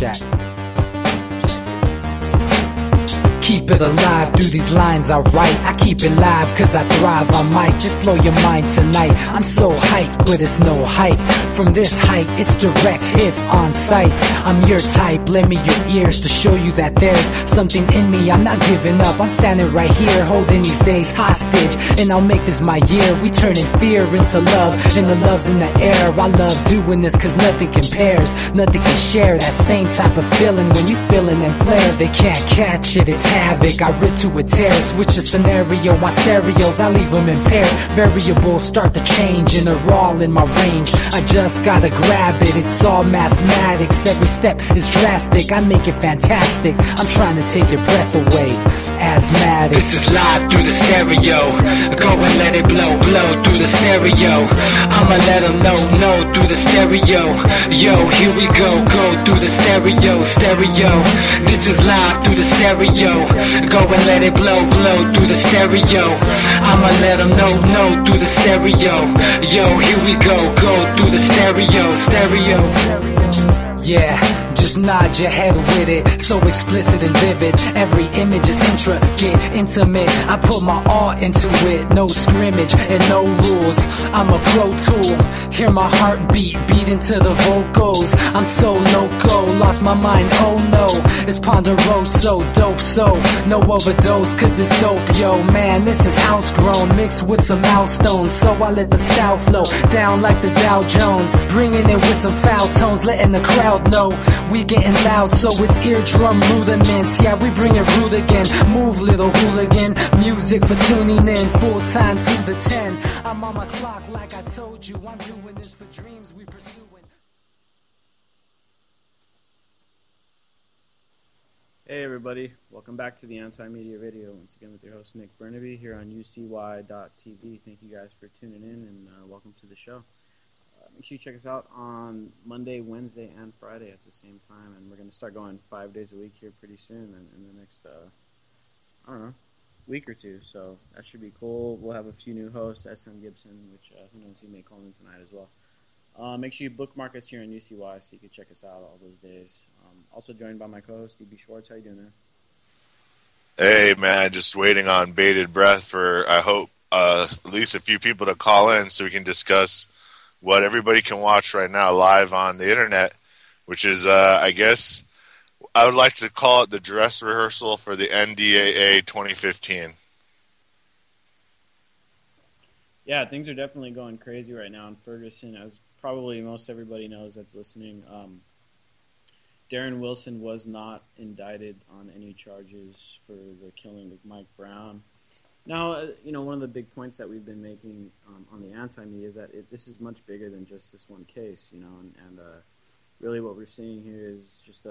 Check. Keep it alive through these lines I write. I keep it live cause I thrive. I might just blow your mind tonight. I'm so hyped, but it's no hype. From this height, it's direct hits on sight. I'm your type, lend me your ears to show you that there's something in me. I'm not giving up, I'm standing right here, holding these days hostage. And I'll make this my year. We turning fear into love, and the love's in the air. I love doing this cause nothing compares. Nothing can share that same type of feeling when you feeling them flares. They can't catch it, it's havoc. I rip to a tear, switch a scenario on stereos, I leave them impaired. Variables start to change and they're all in my range. I just gotta grab it, it's all mathematics. Every step is drastic, I make it fantastic. I'm trying to take your breath away. Asthmatic. This is live through the stereo. Go and let it blow, blow through the stereo. I'ma let them know through the stereo. Yo, here we go through the stereo, stereo. This is live through the stereo. Go and let it blow, blow through the stereo. I'ma let them know through the stereo. Yo, here we go through the stereo, stereo. Yeah, just nod your head with it, so explicit and vivid. Every image is intricate, intimate. I put my all into it, no scrimmage and no rules. I'm a pro tool, hear my heartbeat, beat into the vocals. I'm so loco, lost my mind, oh no. It's ponderoso, dope, so no overdose, cause it's dope, yo. Man, this is house grown, mixed with some milestones. So I let the style flow down like the Dow Jones, bringing it with some foul tones, letting the crowd know we getting loud, so it's eardrum rudiments. Yeah, we bring it rude again. Move, little hooligan. Music for tuning in, full time to the 10. I'm on my clock like I told you. I'm doing this for dreams we pursuing. Hey everybody, welcome back to the Anti-Media Video. Once again with your host Nick Burnaby here on UCY.tv. Thank you guys for tuning in and welcome to the show. Make sure you check us out on Monday, Wednesday, and Friday at the same time. And we're going to start going 5 days a week here pretty soon in the next, I don't know, week or two. So that should be cool. We'll have a few new hosts, SM Gibson, which who knows, he may call in tonight as well. Make sure you bookmark us here on UCY so you can check us out all those days. Also joined by my co-host, DB Schwartz. How you doing there? Hey, man, just waiting on bated breath for, I hope, at least a few people to call in so we can discuss what everybody can watch right now live on the internet, which is, I guess, I would like to call it the dress rehearsal for the NDAA 2015. Yeah, things are definitely going crazy right now in Ferguson, as probably most everybody knows that's listening. Darren Wilson was not indicted on any charges for the killing of Mike Brown. Now, one of the big points that we've been making on the anti-media is that this is much bigger than just this one case, and really what we're seeing here is just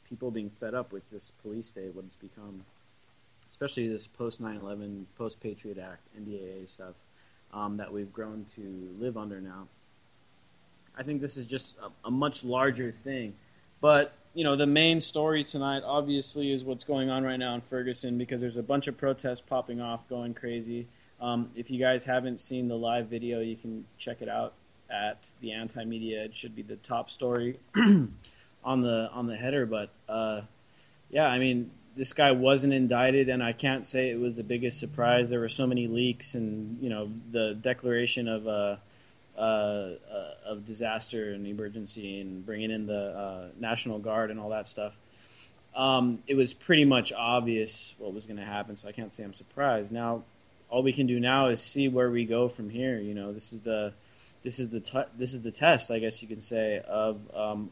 people being fed up with this police state, what it's become, especially this post-9/11, post-Patriot Act, NDAA stuff that we've grown to live under now. I think this is just a much larger thing. But, the main story tonight, obviously, is what's going on right now in Ferguson, because there's a bunch of protests popping off, going crazy. If you guys haven't seen the live video, you can check it out at the Anti-Media. It should be the top story on the header. But, this guy wasn't indicted, and I can't say it was the biggest surprise. There were so many leaks and, the declaration of disaster and emergency and bringing in the National Guard and all that stuff. It was pretty much obvious what was going to happen, so I can't say I'm surprised. Now, all we can do now is see where we go from here. This is the test, I guess you can say, of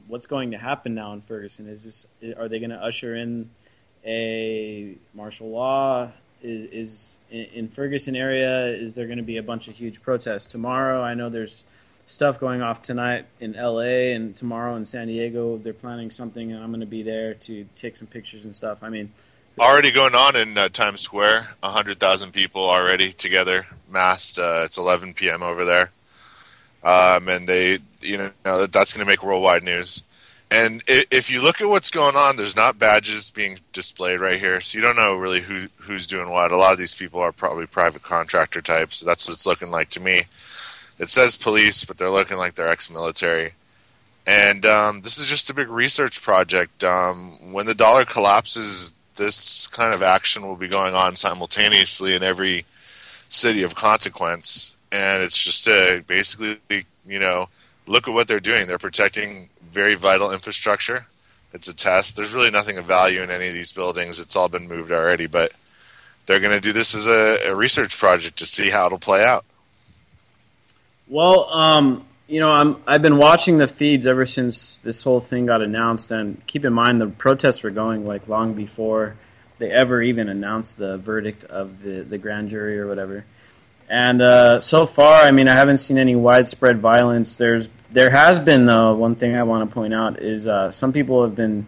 what's going to happen now in Ferguson. Are they going to usher in a martial law? Is in Ferguson area, is there going to be a bunch of huge protests tomorrow? I know there's stuff going off tonight in LA, and tomorrow in San Diego they're planning something, and I'm going to be there to take some pictures and stuff. Already going on in Times Square, 100,000 people already together, massed. It's 11 p.m. over there, and they, that's going to make worldwide news. And if you look at what's going on, there's not badges being displayed right here, so you don't know really who's doing what. A lot of these people are probably private contractor types. That's what it's looking like to me. It says police, but they're looking like they're ex-military. And this is just a big research project. When the dollar collapses, this kind of action will be going on simultaneously in every city of consequence. And it's just to basically, look at what they're doing. They're protecting very vital infrastructure. It's a test. There's really nothing of value in any of these buildings. It's all been moved already, but they're going to do this as a research project to see how it'll play out. Well, I've been watching the feeds ever since this whole thing got announced, and keep in mind the protests were going like long before they ever even announced the verdict of the grand jury or whatever. And so far, I haven't seen any widespread violence. There has been, though, one thing I want to point out is some people have been,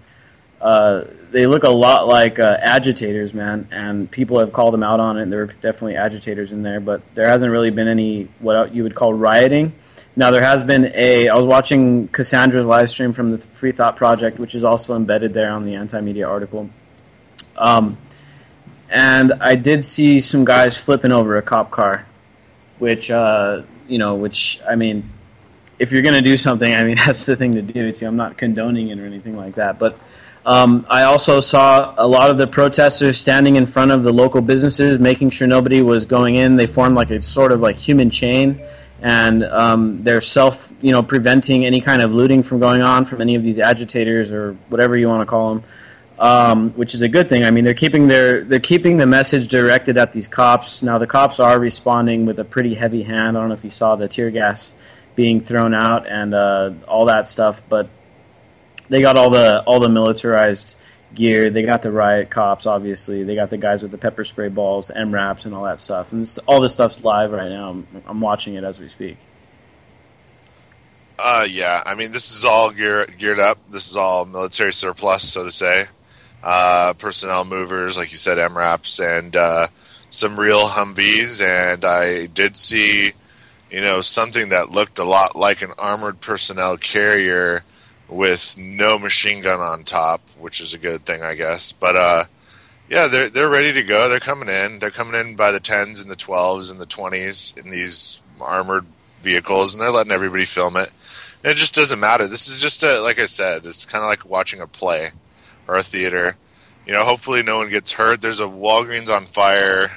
they look a lot like agitators, man, and people have called them out on it. There are definitely agitators in there, but there hasn't really been any what you would call rioting. Now, there has been I was watching Cassandra's live stream from the Free Thought Project, which is also embedded there on the Anti-Media article. And I did see some guys flipping over a cop car, which, if you're going to do something, that's the thing to do, too. I'm not condoning it or anything like that. But I also saw a lot of the protesters standing in front of the local businesses, making sure nobody was going in. They formed like a sort of like human chain, and they're preventing any kind of looting from going on from any of these agitators or whatever you want to call them, which is a good thing. They're keeping the message directed at these cops. Now the cops are responding with a pretty heavy hand. I don't know if you saw the tear gas being thrown out and all that stuff, but they got all the militarized gear. They got the riot cops, obviously. They got the guys with the pepper spray balls, MRAPs, and all that stuff. And all this stuff's live right now. I'm watching it as we speak. This is all geared up. This is all military surplus, so to say. Personnel movers, like you said, MRAPs, and some real Humvees. And I did see, something that looked a lot like an armored personnel carrier with no machine gun on top, which is a good thing, I guess. But they're ready to go. They're coming in. They're coming in by the 10s and the 12s and the 20s in these armored vehicles, and they're letting everybody film it. And it just doesn't matter. This is just like I said, it's kind of like watching a play or a theater. Hopefully no one gets hurt. There's a Walgreens on fire.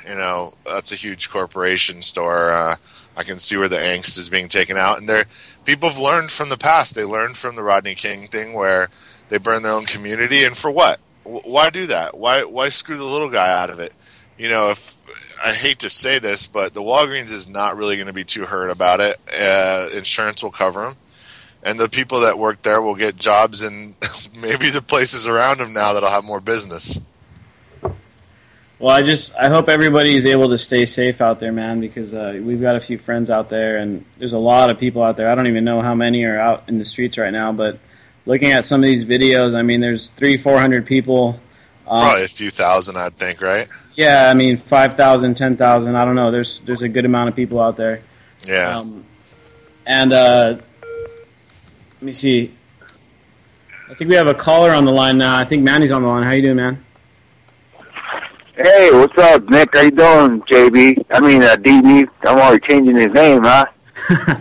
That's a huge corporation store. I can see where the angst is being taken out. And people have learned from the past. They learned from the Rodney King thing where they burn their own community. And for what? Why do that? Why screw the little guy out of it? If I hate to say this, but the Walgreens is not really going to be too hurt about it. Insurance will cover them. And the people that work there will get jobs in maybe the places around them now that'll have more business. Well, I hope everybody is able to stay safe out there, man, because we've got a few friends out there, and there's a lot of people out there. I don't even know how many are out in the streets right now, but looking at some of these videos, there's 300-400 people. Probably a few thousand, I'd think, right? Yeah, 5,000, 10,000, I don't know. There's a good amount of people out there. Yeah. Let me see. I think we have a caller on the line now. I think Manny's on the line. How you doing, man? Hey, what's up, Nick? How you doing, JB? DB. I'm already changing his name, huh?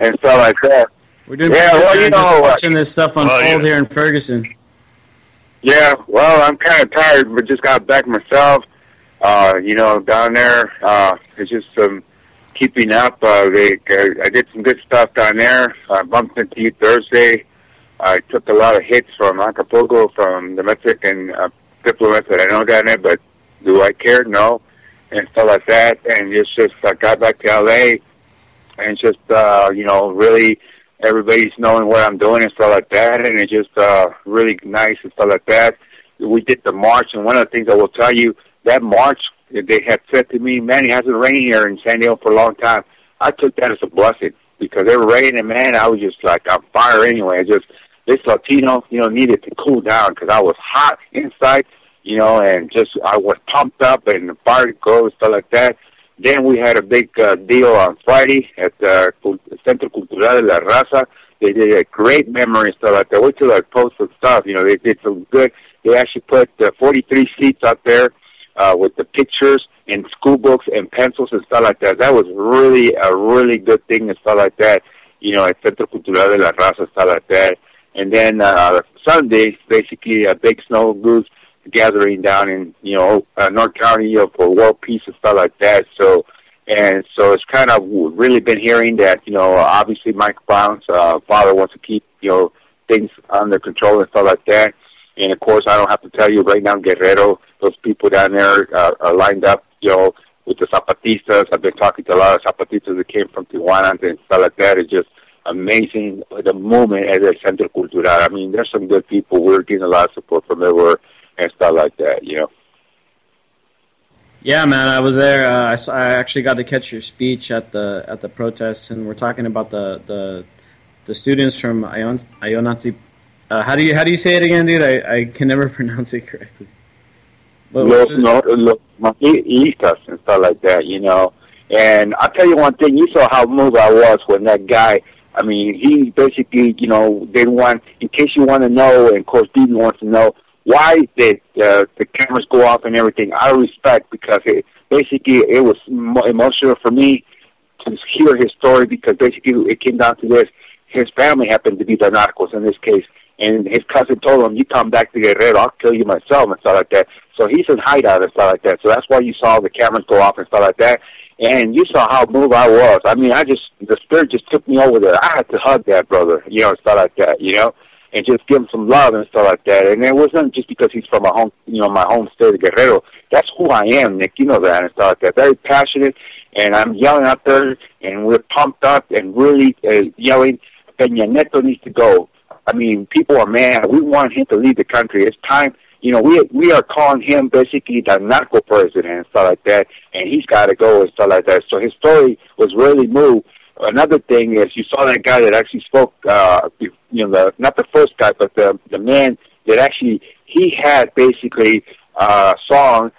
And stuff like that. We're doing just watching this stuff unfold here in Ferguson. Yeah, well, I'm kind of tired, but just got back myself. Down there, it's just keeping up. I did some good stuff down there. I bumped into you Thursday. I took a lot of hits from Acapulco, from domestic and diplomats that I know down there, but do I care? No. And stuff like that. And it's just, I got back to LA and just, really everybody's knowing what I'm doing and stuff like that. And it's just really nice and stuff like that. We did the march, and one of the things I will tell you, that march, they had said to me, man, it hasn't rained here in San Diego for a long time. I took that as a blessing because it rained, and man, I was just like on fire anyway. This Latino, needed to cool down because I was hot inside. And just I was pumped up and the fire goes, stuff like that. Then we had a big deal on Friday at the Centro Cultural de la Raza. They did a great memory and stuff like that. Wait till I post some stuff. They did some good. They actually put 43 seats out there with the pictures and school books and pencils and stuff like that. That was really a really good thing and stuff like that. At Centro Cultural de la Raza, stuff like that. And then Sunday, basically a big snow goose gathering down in, North County, for world peace and stuff like that. So it's kind of really been hearing that, obviously Mike Brown's father wants to keep, things under control and stuff like that. And of course, I don't have to tell you right now, Guerrero, those people down there are lined up, with the Zapatistas. I've been talking to a lot of Zapatistas that came from Tijuana and stuff like that. It's just amazing, the movement at the Centro Cultural. I mean, there's some good people. We're getting a lot of support from everywhere and stuff like that, Yeah, man, I was there. I actually got to catch your speech at the protests, and we're talking about the students from Ayotzinapa. How do you say it again, dude? I can never pronounce it correctly. Los Mahilistas and stuff like that, And I'll tell you one thing. You saw how moved I was when that guy. I mean, he basically, didn't want. In case you want to know, and of course, Didi wants to know why did the cameras go off and everything. Out of respect, because it was emotional for me to hear his story, because basically it came down to this. His family happened to be the narcos in this case, and his cousin told him, "You come back to Guerrero, I'll kill you myself," and stuff like that. So he's in hideout and stuff like that. So that's why you saw the cameras go off and stuff like that. And you saw how moved I was. I mean, the spirit just took me over there. I had to hug that brother, and stuff like that, and just give him some love and stuff like that. And it wasn't just because he's from my home state of Guerrero. That's who I am, Nick. You know that and stuff like that. Very passionate, and I'm yelling out there, and we're pumped up and really yelling, Peña Nieto needs to go. I mean, people are mad. We want him to leave the country. It's time. We are calling him basically the narco president and stuff like that, and he's got to go and stuff like that. So his story was really moved. Another thing is you saw that guy that actually spoke, not the first guy, but the man that actually, he had basically a song,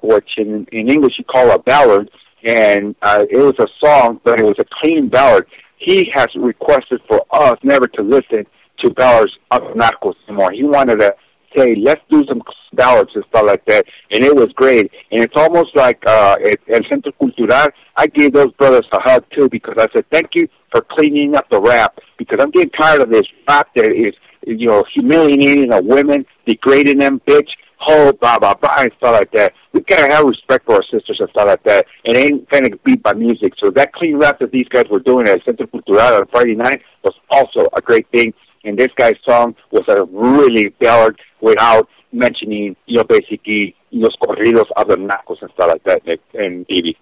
which in English you call a ballad, and it was a song, but it was a clean ballad. He has requested for us never to listen to ballads of narcos anymore. He wanted to say, let's do some ballads and stuff like that, and it was great. And it's almost like at Centro Cultural, I gave those brothers a hug too, because I said, thank you for cleaning up the rap, because I'm getting tired of this rap that is, humiliating of women, degrading them, bitch, ho, blah, blah, blah, and stuff like that. We gotta have respect for our sisters and stuff like that. It ain't gonna be by music. So that clean rap that these guys were doing at Centro Cultural on Friday night was also a great thing. And this guy's song was a really ballad without mentioning, basically, los corridos of the narcos and stuff like that, Nick and Evie.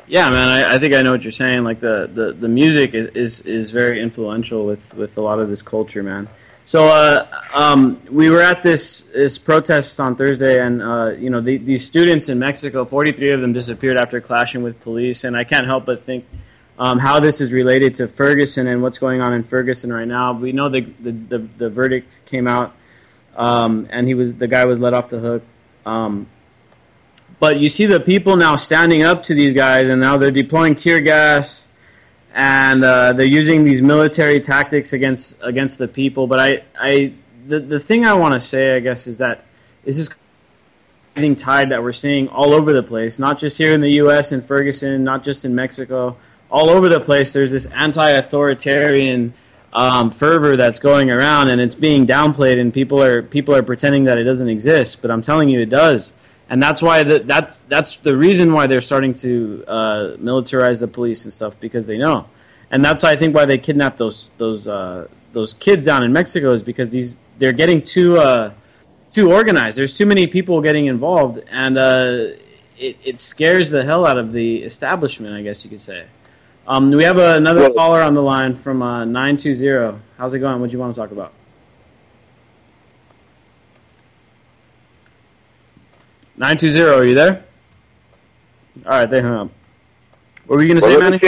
Yeah, man, I think I know what you're saying. Like the music is very influential with a lot of this culture, man. So we were at this protest on Thursday, and these students in Mexico, 43 of them disappeared after clashing with police, and I can't help but think how this is related to Ferguson and what's going on in Ferguson right now. We know the verdict came out, and the guy was let off the hook. But you see the people now standing up to these guys, and now they're deploying tear gas, and they're using these military tactics against the people. But the thing I want to say, I guess, is that this is rising tide that we're seeing all over the place, not just here in the U.S. and Ferguson, not just in Mexico. All over the place, there's this anti-authoritarian fervor that's going around, and it's being downplayed, and people are pretending that it doesn't exist. But I'm telling you, it does. And that's why that's the reason why they're starting to militarize the police and stuff, because they know. And that's I think why they kidnapped those kids down in Mexico, is because they're getting too organized. There's too many people getting involved, and it scares the hell out of the establishment, I guess you could say. We have another caller on the line from 920. How's it going? What do you want to talk about? 920, are you there? All right, they hung up. What were you going to say, Manny?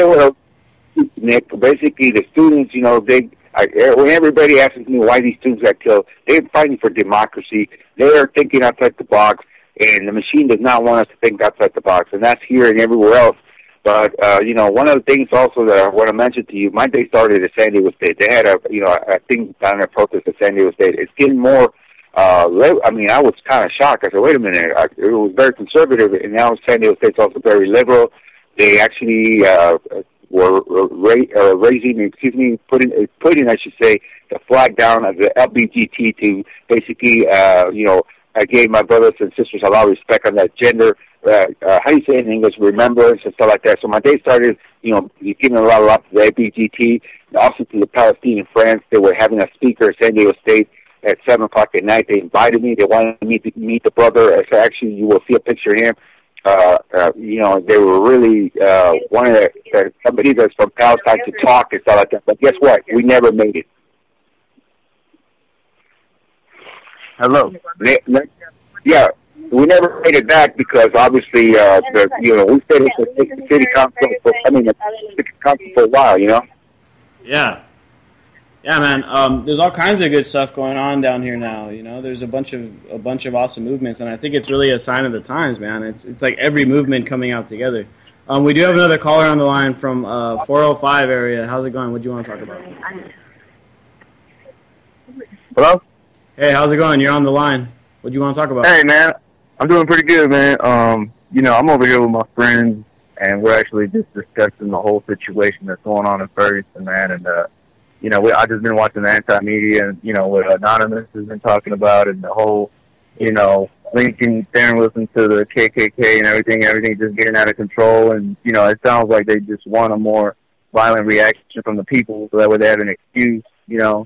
Nick, basically the students, when everybody asks me why these students got killed, they're fighting for democracy. They are thinking outside the box, and the machine does not want us to think outside the box, and that's here and everywhere else. But, one of the things also that I want to mention to you, my day started at San Diego State. They had a thing down there protest at San Diego State. It's getting more, I was kind of shocked. I said, wait a minute, it was very conservative, and now San Diego State's also very liberal. They actually, were putting, I should say, the flag down of the LBGT to basically, I gave my brothers and sisters a lot of respect on that gender, how do you say it in English, remembrance and stuff like that. So my day started, giving a lot of love to the LBGT, and also to the Palestinian friends. They were having a speaker at San Diego State at 7 o'clock at night. They invited me. They wanted me to meet the brother. So actually, you will see a picture of him. They were really wanted somebody that's from Palestine to talk and stuff like that. But guess what? We never made it. Hello. Yeah, we never made it back because obviously, we stayed at the city council for a while, Yeah. Yeah, man. There's all kinds of good stuff going on down here now. There's a bunch of awesome movements, and I think it's really a sign of the times, man. It's like every movement coming out together. We do have another caller on the line from 405 area. How's it going? What do you want to talk about? Hello? Hey, how's it going? You're on the line. What do you want to talk about? Hey, man. I'm doing pretty good, man. I'm over here with my friends, and we're actually just discussing the whole situation that's going on in Ferguson, man. And, I just been watching the anti-media and, what Anonymous has been talking about and the whole, linking Darren Wilson to the KKK and everything just getting out of control. And, it sounds like they just want a more violent reaction from the people so that way they have an excuse, to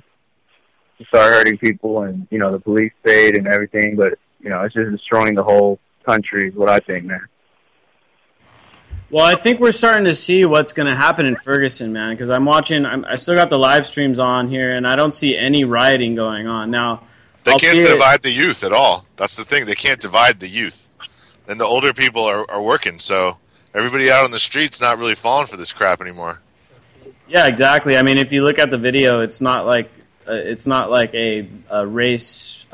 start hurting people and, the police state and everything. But, it's just destroying the whole country is what I think, man. Well, I think we're starting to see what's going to happen in Ferguson, man, because I still got the live streams on here, and I don't see any rioting going on. Now, they can't divide the youth at all. That's the thing. They can't divide the youth. And the older people are working, so everybody out on the street's not really falling for this crap anymore. Yeah, exactly. I mean, if you look at the video, it's not like a race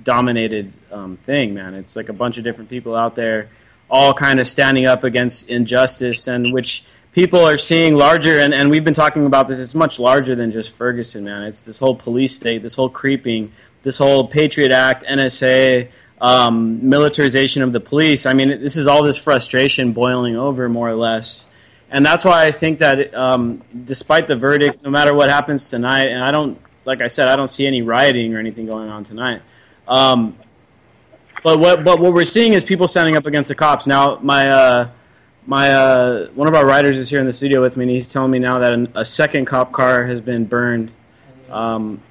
dominated thing, man. It's like a bunch of different people out there all kind of standing up against injustice, and which people are seeing larger, and we've been talking about this, it's much larger than just Ferguson, man. It's this whole police state, this whole creeping, this whole Patriot Act, NSA, militarization of the police. I mean, this is all this frustration boiling over, more or less. And that's why I think that despite the verdict, no matter what happens tonight, and I don't see any rioting or anything going on tonight. But what we're seeing is people standing up against the cops. Now, my one of our writers is here in the studio with me, and he's telling me now that a second cop car has been burned, and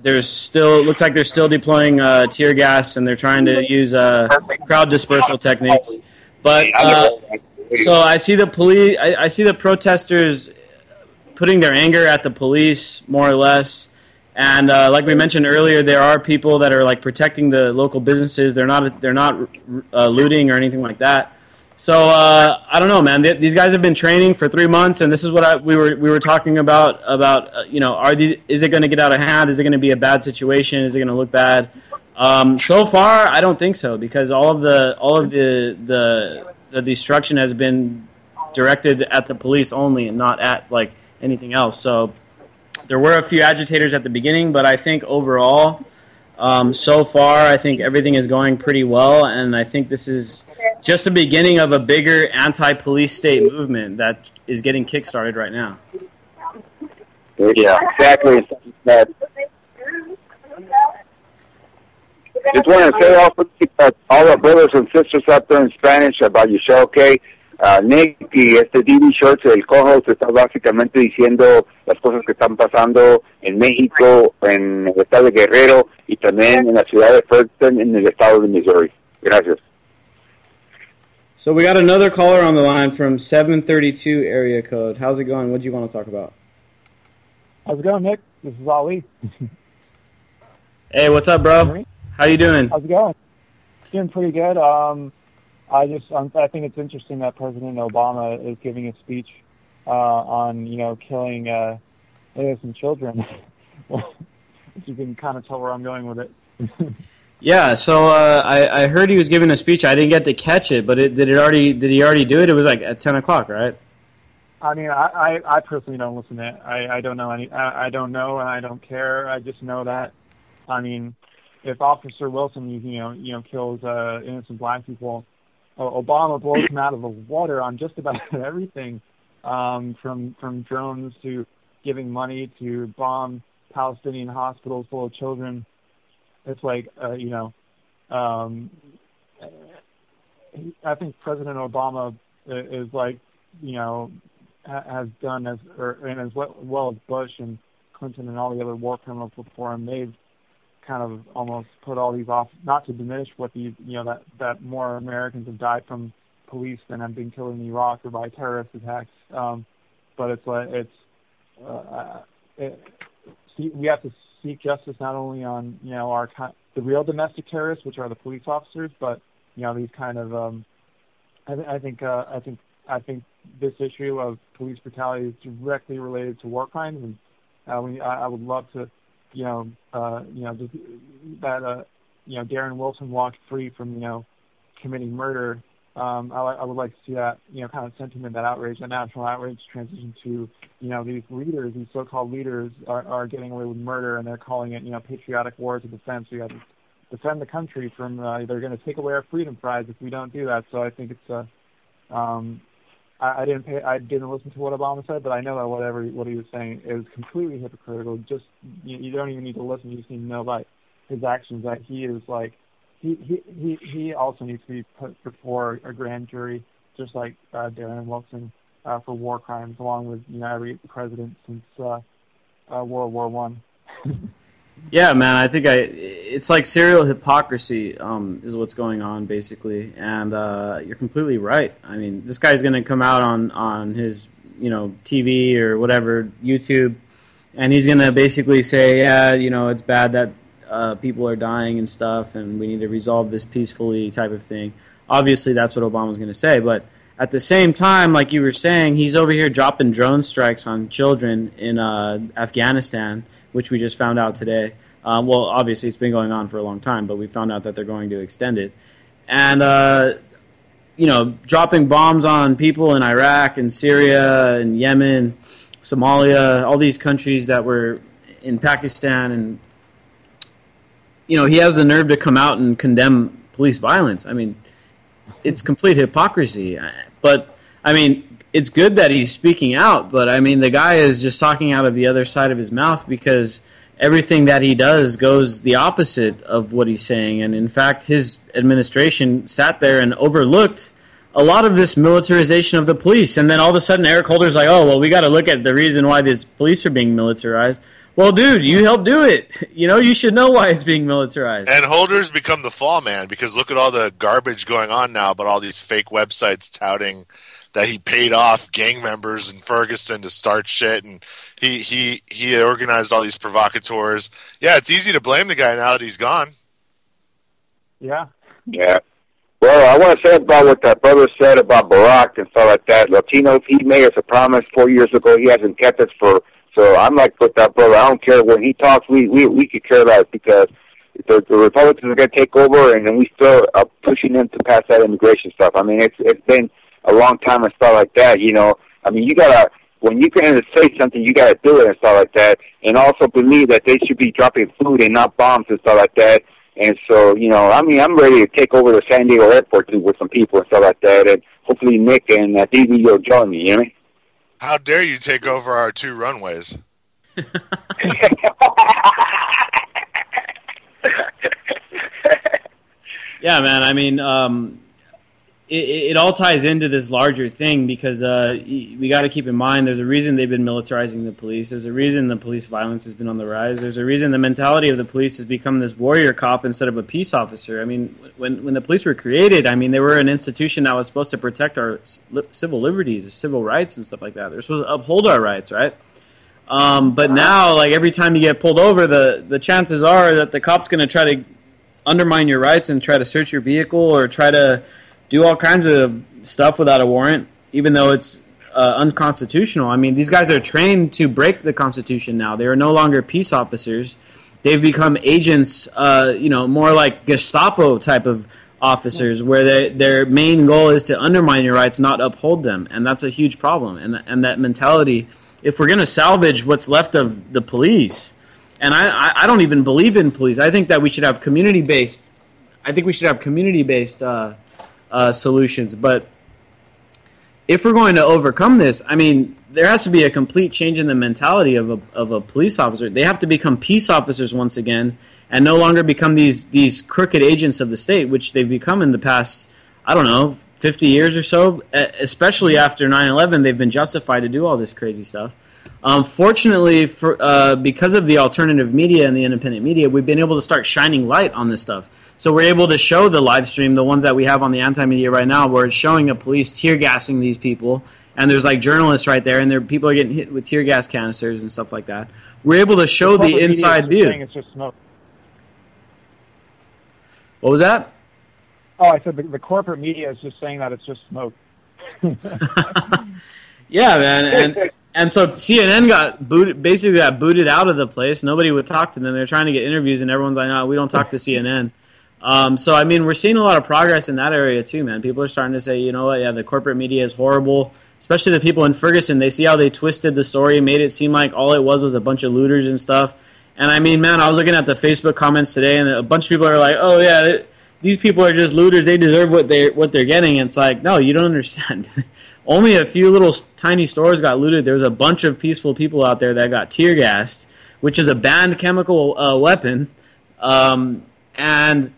looks like they're still deploying tear gas, and they're trying to use crowd dispersal techniques. But so I see the police. I see the protesters putting their anger at the police, more or less. And like we mentioned earlier, there are people that are like protecting the local businesses. They're not looting or anything like that. So I don't know, man. These guys have been training for 3 months, and this is what we were talking about. Is it going to get out of hand? Is it going to be a bad situation? Is it going to look bad? So far, I don't think so, because all of the destruction has been directed at the police only, and not at like anything else. So. There were a few agitators at the beginning, but I think overall, so far, I think everything is going pretty well, and I think this is just the beginning of a bigger anti-police state movement that is getting kick-started right now. Yeah, exactly. Just want to say also all our brothers and sisters out there in Spanish about your show, okay? Nick y DD Shorts, el cojo, te está básicamente diciendo las cosas que están pasando en México, en el estado de Guerrero y también en la ciudad de Ferguson, en el estado de Missouri. Gracias. So we got another caller on the line from 732 area code. How's it going? What do you want to talk about? How's it going, Nick? This is Ali. Hey, what's up, bro? How you doing? How's it going? Doing pretty good. I think it's interesting that President Obama is giving a speech on, killing innocent children. You can kind of tell where I'm going with it. Yeah, so I heard he was giving a speech. I didn't get to catch it, but did he already do it? It was like at 10 o'clock, right? I mean, I personally don't listen to it. I don't know I don't know, and I don't care. I just know that, I mean, if Officer Wilson, kills innocent black people, Obama blows him out of the water on just about everything, from drones to giving money to bomb Palestinian hospitals full of children. It's like, I think President Obama is like, has done as well as Bush and Clinton and all the other war criminals before him. They've kind of almost put all these off, not to diminish what that more Americans have died from police than have been killed in Iraq or by terrorist attacks. But we have to seek justice not only on the real domestic terrorists, which are the police officers, but these kind of I think this issue of police brutality is directly related to war crimes, and I would love to Darren Wilson walked free from committing murder. I would like to see that kind of sentiment, that outrage, that national outrage, transition to these leaders, these so-called leaders are getting away with murder, and they're calling it patriotic wars of defense. We have to defend the country from they're going to take away our freedom prize if we don't do that. So I think it's I didn't listen to what Obama said, but I know that what he was saying is completely hypocritical. Just you don't even need to listen; you just need to know by his actions that he is like he also needs to be put before a grand jury, just like Darren Wilson, for war crimes, along with every president since World War One. Yeah, man, I think it's like serial hypocrisy is what's going on, basically. And you're completely right. I mean, this guy's going to come out on his, TV or whatever, YouTube, and he's going to basically say, yeah, it's bad that people are dying and stuff, and we need to resolve this peacefully type of thing. Obviously, that's what Obama's going to say. But at the same time, like you were saying, he's over here dropping drone strikes on children in Afghanistan, which we just found out today. Well, obviously, it's been going on for a long time, but we found out that they're going to extend it. And, dropping bombs on people in Iraq and Syria and Yemen, Somalia, all these countries that were in Pakistan. And, he has the nerve to come out and condemn police violence. I mean, it's complete hypocrisy. But, it's good that he's speaking out, but the guy is just talking out of the other side of his mouth, because everything that he does goes the opposite of what he's saying. And in fact, his administration sat there and overlooked a lot of this militarization of the police. And then all of a sudden, Eric Holder's like, oh, well, we got to look at the reason why these police are being militarized. Well, dude, you helped do it. You should know why it's being militarized. And Holder's become the fall man, because look at all the garbage going on now about all these fake websites touting that he paid off gang members in Ferguson to start shit, and he organized all these provocateurs. Yeah, it's easy to blame the guy now that he's gone. Yeah. Yeah. Well, I want to say about what that brother said about Barack and stuff like that. Latinos, he made us a promise 4 years ago. He hasn't kept it so I'm like with that brother. I don't care when he talks. We could care less, because the Republicans are going to take over, and then we still are pushing them to pass that immigration stuff. It's been a long time and stuff like that, you gotta, when you can say something, you gotta do it and stuff like that, and also believe that they should be dropping food and not bombs and stuff like that. And so, I'm ready to take over the San Diego airport too with some people and stuff like that, and hopefully Nick and DB will join me, you know? How dare you take over our 2 runways? Yeah, man, it all ties into this larger thing, because we got to keep in mind there's a reason they've been militarizing the police. There's a reason the police violence has been on the rise. There's a reason the mentality of the police has become this warrior cop instead of a peace officer. When the police were created, they were an institution that was supposed to protect our civil liberties, civil rights, and stuff like that. They're supposed to uphold our rights, right? But now, like, every time you get pulled over, the chances are that the cop's going to try to undermine your rights and try to search your vehicle or try to do all kinds of stuff without a warrant, even though it's unconstitutional. These guys are trained to break the Constitution now. They are no longer peace officers. They've become agents, more like Gestapo type of officers, where their main goal is to undermine your rights, not uphold them. And that's a huge problem. And that mentality, if we're going to salvage what's left of the police, and I don't even believe in police. I think that we should have community-based solutions. But if we're going to overcome this, I mean, there has to be a complete change in the mentality of a police officer. They have to become peace officers once again, and no longer become these crooked agents of the state, which they've become in the past, I don't know, 50 years or so. Especially after 9/11, they've been justified to do all this crazy stuff. Fortunately, because of the alternative media and the independent media, we've been able to start shining light on this stuff. So we're able to show the live stream, the ones that we have on the anti-media right now, where it's showing a police tear gassing these people, and there's like journalists right there, and people are getting hit with tear gas canisters and stuff like that. We're able to show the inside view. It's just smoke. What was that? Oh, I said the corporate media is just saying that it's just smoke. Yeah, man, and so CNN got booted out of the place. Nobody would talk to them. They're trying to get interviews, and everyone's like, "No, we don't talk to CNN." So, I mean, we're seeing a lot of progress in that area too, man. People are starting to say, you know what? Yeah, the corporate media is horrible. Especially the people in Ferguson. They see how they twisted the story, made it seem like all it was a bunch of looters and stuff. And I mean, man, I was looking at the Facebook comments today, and a bunch of people are like, "Oh yeah, these people are just looters. They deserve what they're getting." And it's like, no, you don't understand. Only a few little tiny stores got looted. There was a bunch of peaceful people out there that got tear gassed, which is a banned chemical weapon. And,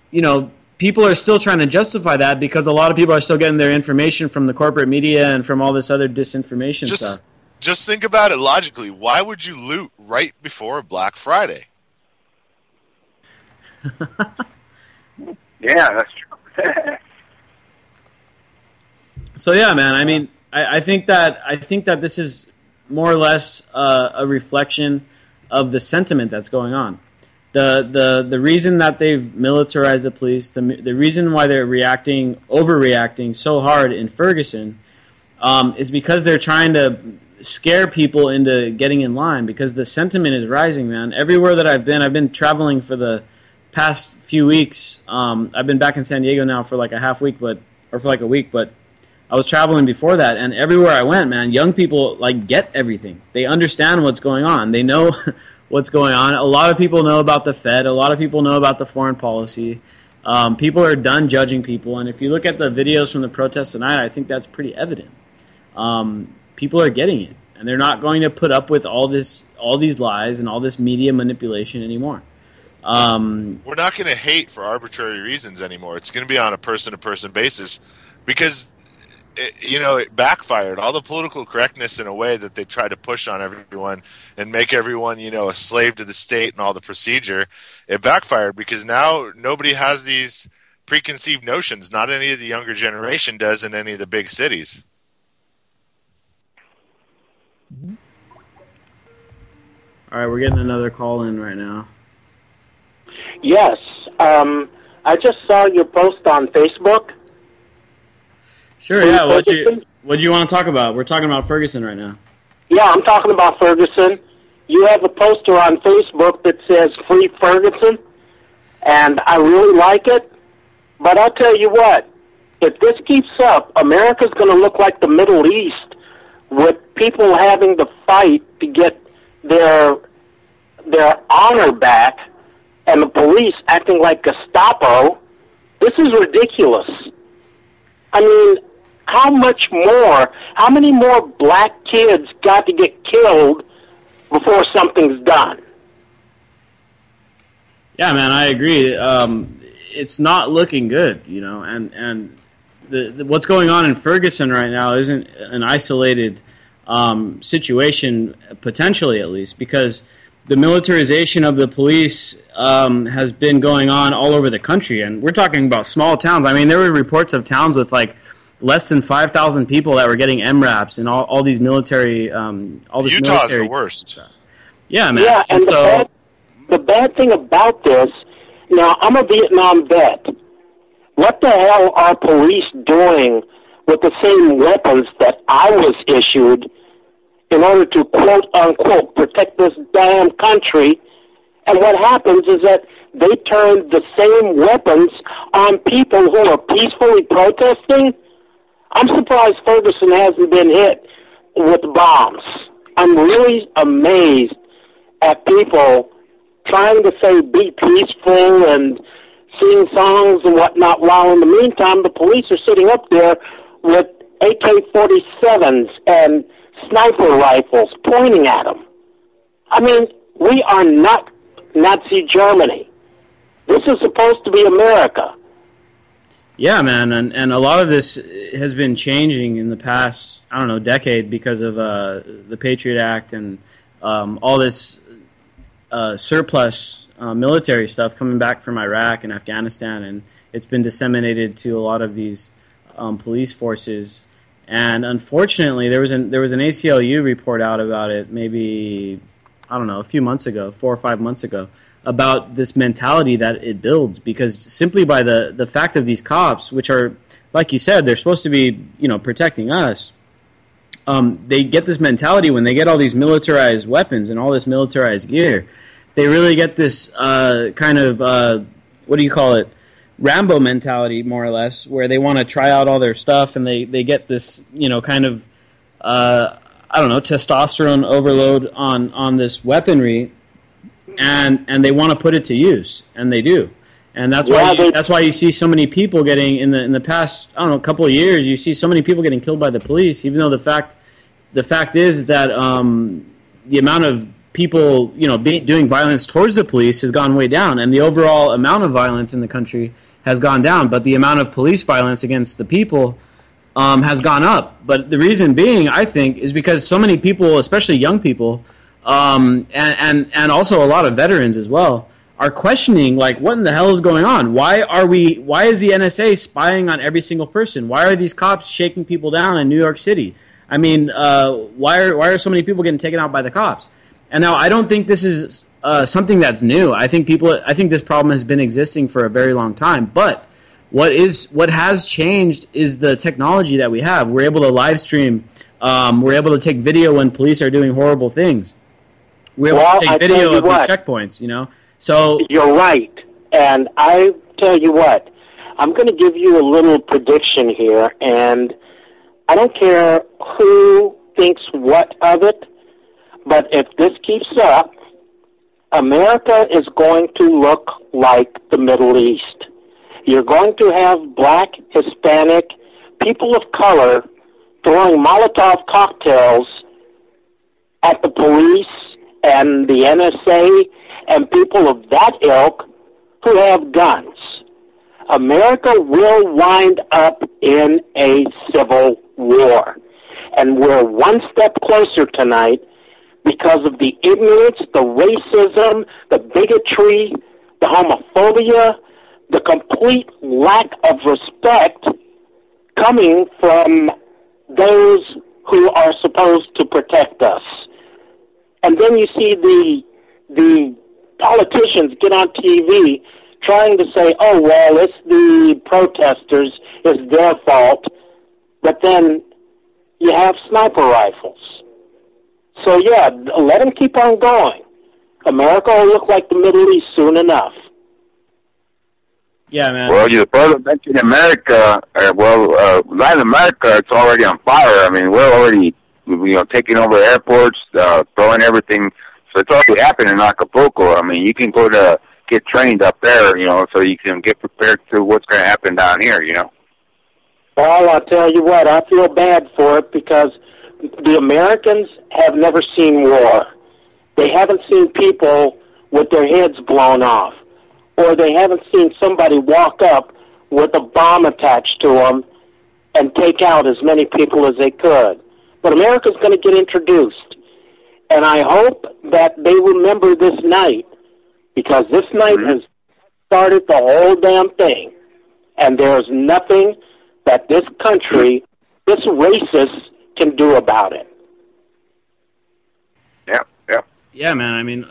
you know, people are still trying to justify that because a lot of people are still getting their information from the corporate media and from all this other disinformation stuff. Just think about it logically. Why would you loot right before Black Friday? Yeah, that's true. So yeah, man. I mean, I think that this is more or less a reflection of the sentiment that's going on. The reason that they've militarized the police, the reason why they're overreacting so hard in Ferguson, is because they're trying to scare people into getting in line. Because the sentiment is rising, man. Everywhere that I've been traveling for the past few weeks. I've been back in San Diego now for like a week, but I was traveling before that, and everywhere I went, man, young people like get everything. They understand what's going on. They know what's going on. A lot of people know about the Fed. A lot of people know about the foreign policy. People are done judging people, and if you look at the videos from the protests tonight, I think that's pretty evident. People are getting it, and they're not going to put up with all these lies and all this media manipulation anymore. We're not going to hate for arbitrary reasons anymore. It's going to be on a person-to-person basis because it backfired. All the political correctness in a way that they try to push on everyone and make everyone, a slave to the state and all the procedure, it backfired because now nobody has these preconceived notions. Not any of the younger generation does in any of the big cities. All right, we're getting another call in right now. Yes. I just saw your post on Facebook. Sure, yeah. What do you want to talk about? We're talking about Ferguson right now. Yeah, I'm talking about Ferguson. You have a poster on Facebook that says Free Ferguson, and I really like it. But I'll tell you what, if this keeps up, America's going to look like the Middle East with people having to fight to get their honor back and the police acting like Gestapo. This is ridiculous. I mean, how many more black kids got to get killed before something's done? Yeah, man, I agree. It's not looking good, and what's going on in Ferguson right now isn't an isolated situation, potentially at least, because the militarization of the police has been going on all over the country, and we're talking about small towns. I mean, there were reports of towns with like less than 5,000 people that were getting MRAPs and all these military. Utah's the worst. Yeah, man. Yeah, and the bad thing about this, now I'm a Vietnam vet. What the hell are police doing with the same weapons that I was issued in order to, quote unquote, protect this damn country? And what happens is that they turn the same weapons on people who are peacefully protesting. I'm surprised Ferguson hasn't been hit with bombs. I'm really amazed at people trying to say be peaceful and sing songs and whatnot, while in the meantime the police are sitting up there with AK-47s and sniper rifles pointing at them. I mean, we are not Nazi Germany. This is supposed to be America. Yeah, man, and a lot of this has been changing in the past, I don't know, decade because of the Patriot Act and all this surplus military stuff coming back from Iraq and Afghanistan, and it's been disseminated to a lot of these police forces. And unfortunately, there was an ACLU report out about it maybe, I don't know, a few months ago, 4 or 5 months ago, about this mentality that it builds, because simply by the fact of these cops, which are, like you said, they're supposed to be, protecting us, they get this mentality when they get all these militarized weapons and all this militarized gear. They really get this kind of, what do you call it, Rambo mentality, more or less, where they want to try out all their stuff, and they get this, kind of, I don't know, testosterone overload on this weaponry, and they want to put it to use, and they do. And that's why you see so many people getting in the past, I don't know, couple of years, you see so many people getting killed by the police, even though the fact is that the amount of people doing violence towards the police has gone way down, and the overall amount of violence in the country has gone down, but the amount of police violence against the people has gone up. But the reason being, I think, is because so many people, especially young people, and also a lot of veterans as well, are questioning, like, what in the hell is going on? Why is the NSA spying on every single person? Why are these cops shaking people down in New York City? I mean, why are so many people getting taken out by the cops? And now I don't think this is something that's new. I think this problem has been existing for a very long time. But what has changed is the technology that we have. We're able to live stream. We're able to take video when police are doing horrible things. We're able to take video of these checkpoints, So you're right. And I tell you what, I'm going to give you a little prediction here, and I don't care who thinks what of it, but if this keeps up, America is going to look like the Middle East. You're going to have black, Hispanic, people of color throwing Molotov cocktails at the police and the NSA and people of that ilk who have guns. America will wind up in a civil war. And we're one step closer tonight because of the ignorance, the racism, the bigotry, the homophobia, the complete lack of respect coming from those who are supposed to protect us. And then you see the politicians get on TV trying to say, oh, well, it's the protesters, it's their fault. But then you have sniper rifles. So, yeah, let them keep on going. America will look like the Middle East soon enough. Yeah, man. Well, you further mentioned America. Latin America, it's already on fire. I mean, we're already, taking over airports, throwing everything. So it's already happening in Acapulco. I mean, you can go to get trained up there, so you can get prepared to what's going to happen down here, Well, I'll tell you what, I feel bad for it because the Americans have never seen war. They haven't seen people with their heads blown off. Or they haven't seen somebody walk up with a bomb attached to them and take out as many people as they could. But America's going to get introduced. And I hope that they remember this night, because this night has started the whole damn thing. And there's nothing that this country, this racist, can do about it. Yeah, man. I mean,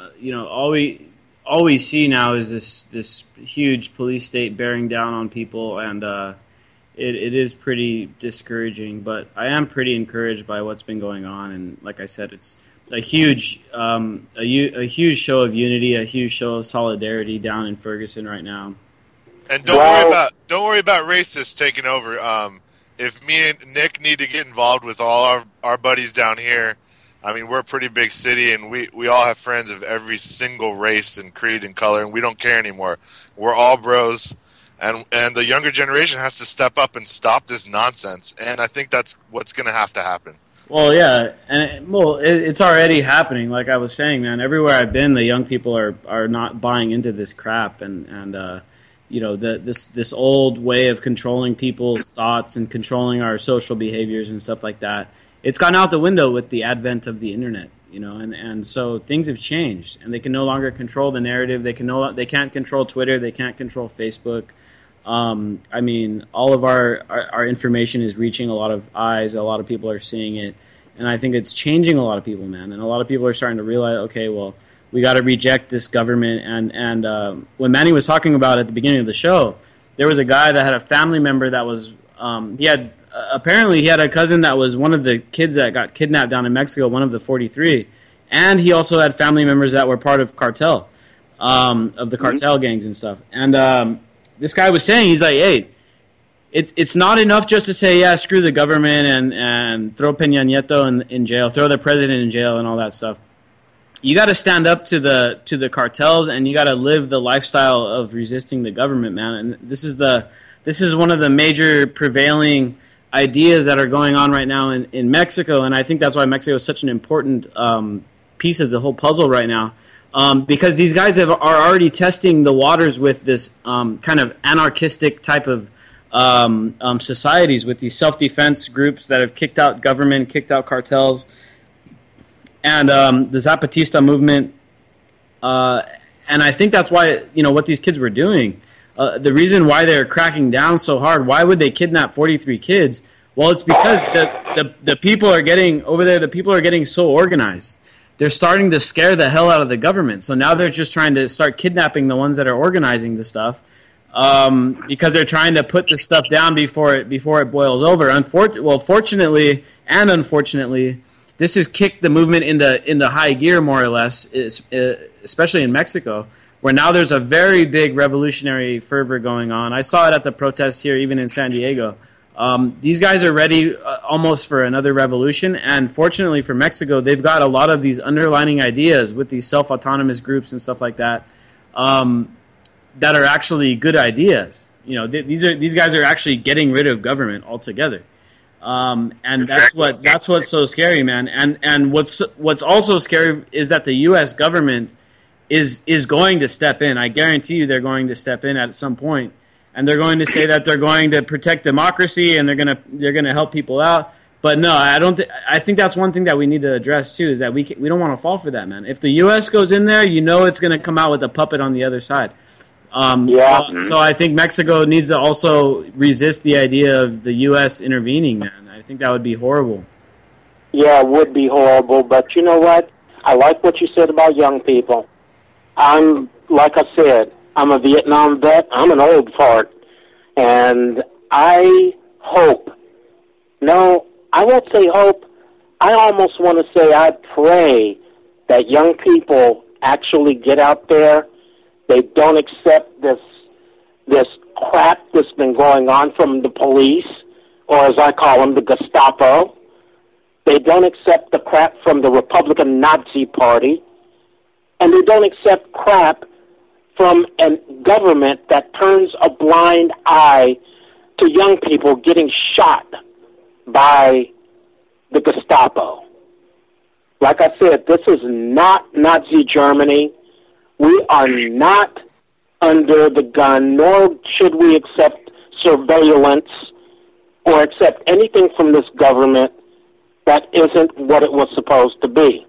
all we see now is this huge police state bearing down on people, and it is pretty discouraging. But I am pretty encouraged by what's been going on, and like I said, it's a huge show of unity, a huge show of solidarity down in Ferguson right now. And don't worry about racists taking over. If me and Nick need to get involved with all our buddies down here, I mean, we're a pretty big city, and we all have friends of every single race and creed and color, and we don't care anymore. We're all bros. And the younger generation has to step up and stop this nonsense. And I think that's what's going to have to happen. Well, yeah, and it's already happening. Like I was saying, man, everywhere I've been, the young people are not buying into this crap, and you know, this old way of controlling people's thoughts and controlling our social behaviors and stuff like that. It's gone out the window with the advent of the internet, you know, and so things have changed, and they can no longer control the narrative. They can't control Twitter. They can't control Facebook. I mean, all of our information is reaching a lot of eyes. A lot of people are seeing it, and I think it's changing a lot of people, man. And a lot of people are starting to realize, okay, well, we got to reject this government. And when Manny was talking about at the beginning of the show, there was a guy that had a family member that was apparently he had a cousin that was one of the kids that got kidnapped down in Mexico, one of the 43, and he also had family members that were part of cartel, of the cartel gangs and stuff. And this guy was saying, he's like, hey, it's not enough just to say, yeah, screw the government and throw Peña Nieto in jail, throw the president in jail and all that stuff. You got to stand up to the cartels, and you got to live the lifestyle of resisting the government, man. And this is one of the major prevailing ideas that are going on right now in Mexico, and I think that's why Mexico is such an important piece of the whole puzzle right now. Because these guys are already testing the waters with this kind of anarchistic type of societies, with these self-defense groups that have kicked out government, kicked out cartels, and the Zapatista movement. And I think that's why, you know, what these kids were doing, the reason why they're cracking down so hard, why would they kidnap 43 kids? Well, it's because the people are getting over there, the people are getting so organized. They're starting to scare the hell out of the government. So now they're just trying to start kidnapping the ones that are organizing the stuff, because they're trying to put the stuff down before it boils over. Fortunately and unfortunately, this has kicked the movement into high gear, more or less, especially in Mexico, where now there's a very big revolutionary fervor going on. I saw it at the protests here, even in San Diego. These guys are ready almost for another revolution, and fortunately for Mexico, they've got a lot of these underlining ideas with these self-autonomous groups and stuff like that, that are actually good ideas. You know, these guys are actually getting rid of government altogether, and that's what's so scary, man. And what's also scary is that the U.S. government is going to step in. I guarantee you, they're going to step in at some point. And they're going to say that they're going to protect democracy and they're going to help people out. But no, I don't. I think that's one thing that we need to address too, is that we don't want to fall for that, man. If the U.S. goes in there, you know it's going to come out with a puppet on the other side. So I think Mexico needs to also resist the idea of the U.S. intervening, man. I think that would be horrible. Yeah, it would be horrible. But you know what? I like what you said about young people. Like I said, I'm a Vietnam vet. I'm an old fart. And I hope, no, I won't say hope. I almost want to say I pray that young people actually get out there. They don't accept this crap that's been going on from the police, or as I call them, the Gestapo. They don't accept the crap from the Republican Nazi Party. And they don't accept crap from a government that turns a blind eye to young people getting shot by the Gestapo. Like I said, this is not Nazi Germany. We are not under the gun, nor should we accept surveillance or accept anything from this government that isn't what it was supposed to be.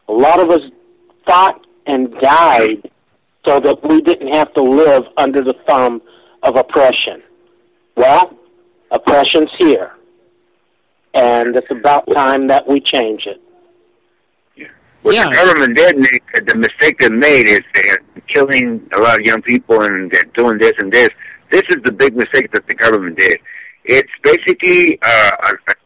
A lot of us fought and died so that we didn't have to live under the thumb of oppression. Well, oppression's here, and it's about time that we change it. What the government did make, the mistake they made is they're killing a lot of young people and they're doing this and this. This is the big mistake that the government did. It's basically a